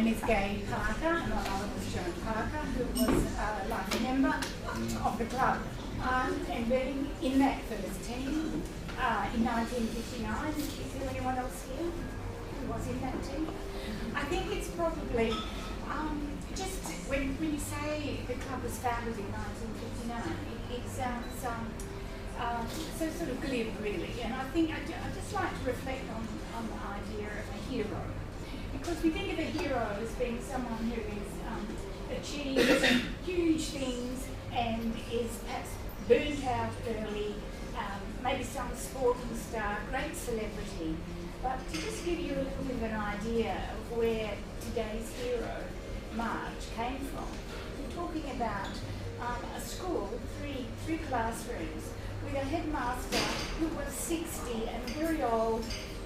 name is Gaye Parker, and my mother was Joan Parker, who was like a member of the club. And being in that first team in 1959, is there anyone else here who was in that team? I think it's probably just when you say the club was founded in 1959, it sounds so sort of glib, really. And I think I'd just like to reflect on the idea of a hero, because we think of a hero as being someone who is achieved huge things and is perhaps burnt out early, maybe some sporting star, great celebrity. But to just give you a little bit of an idea of where today's hero, Marge, came from, we're talking about a school, three classrooms, with a headmaster who was 60 and very old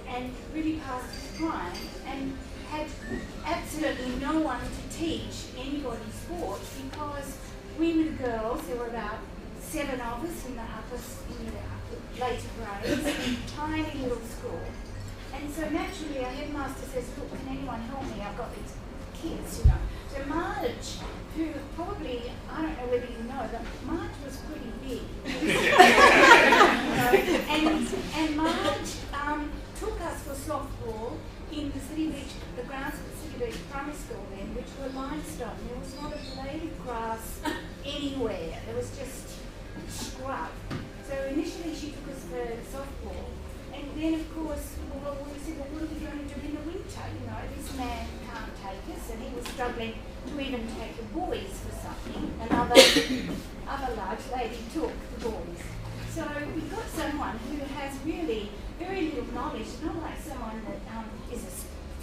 and really past his prime, and had absolutely no one to teach anybody sport, because we were the girls, there were about 7 of us in the later grades, tiny little school. And so naturally our headmaster says, look, can anyone help me? I've got these kids, you know. So Marge, who probably, I don't know whether you know, but Marge was pretty big. and Marge took us for softball in the City Beach, the grounds of the City Beach Primary School then, which were limestone. There was not a blade of grass anywhere. There was just scrub. So initially she took us for softball. And then, of course, we said, well, what are we going to do in the winter? You know, this man can't take us, and he was struggling to even take the boys for something. Another large lady took the boys. So we got someone who has really very little knowledge, not like someone that is a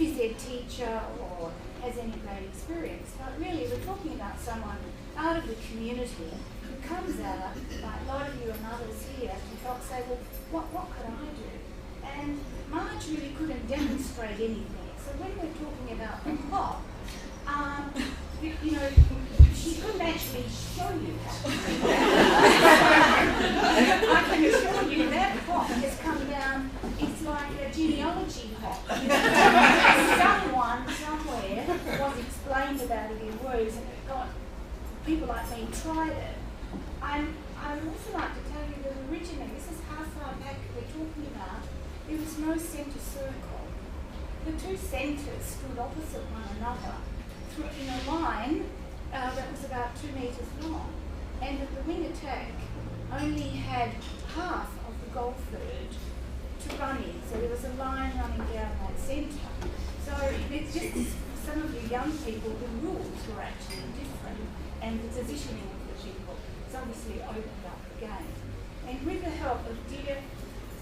phys ed teacher or has any great experience, but really we're talking about someone out of the community who comes out, like a lot of you and others here, to help say, well, what could I do? And Marge really couldn't demonstrate anything. So when we're talking about the hop, you know, she couldn't actually show you that. I can assure you that hop has come down, it's like a genealogy hop. Someone, somewhere, was explained about it in words, and it got people like me tried it. I would also like to tell you that originally, this is how far back we're talking about, there was no centre circle. The two centres stood opposite one another in a line that was about 2 metres long, and the wing attack only had half of the goal third to run in, so there was a line running down that centre. So it's just some of the young people, the rules were actually different, and the positioning of the people has obviously opened up the game. And with the help of dear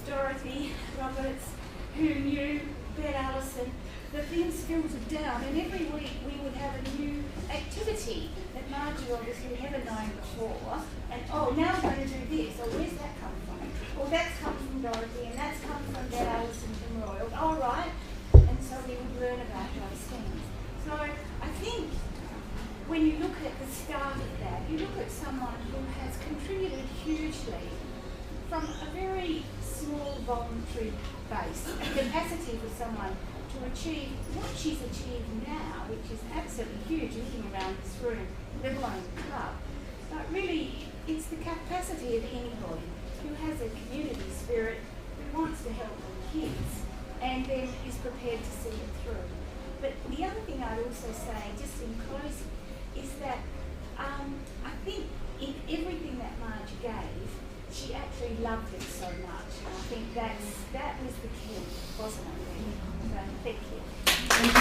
Dorothy Roberts, who knew Bet Allison, the things filtered down, and every week we would have a new activity that Margie obviously never known before, and oh, now I'm going to do this, or where's that come from? Well, that's come from Dorothy, and that's come from Bet Allison from Royal. All right, and so we would learn about those things. So I think when you look at the start of that, you look at someone who has contributed hugely from a very small voluntary base, a capacity for someone to achieve what she's achieved now, which is absolutely huge, looking around this room, let alone the club. But really, it's the capacity of anybody who has a community spirit, who wants to help the kids, and then is prepared to see it through. But the other thing I'd also say, just in closing, is that I think in everything that Marge gave, she actually loved it so much. And I think that was the key, wasn't it? So, thank you.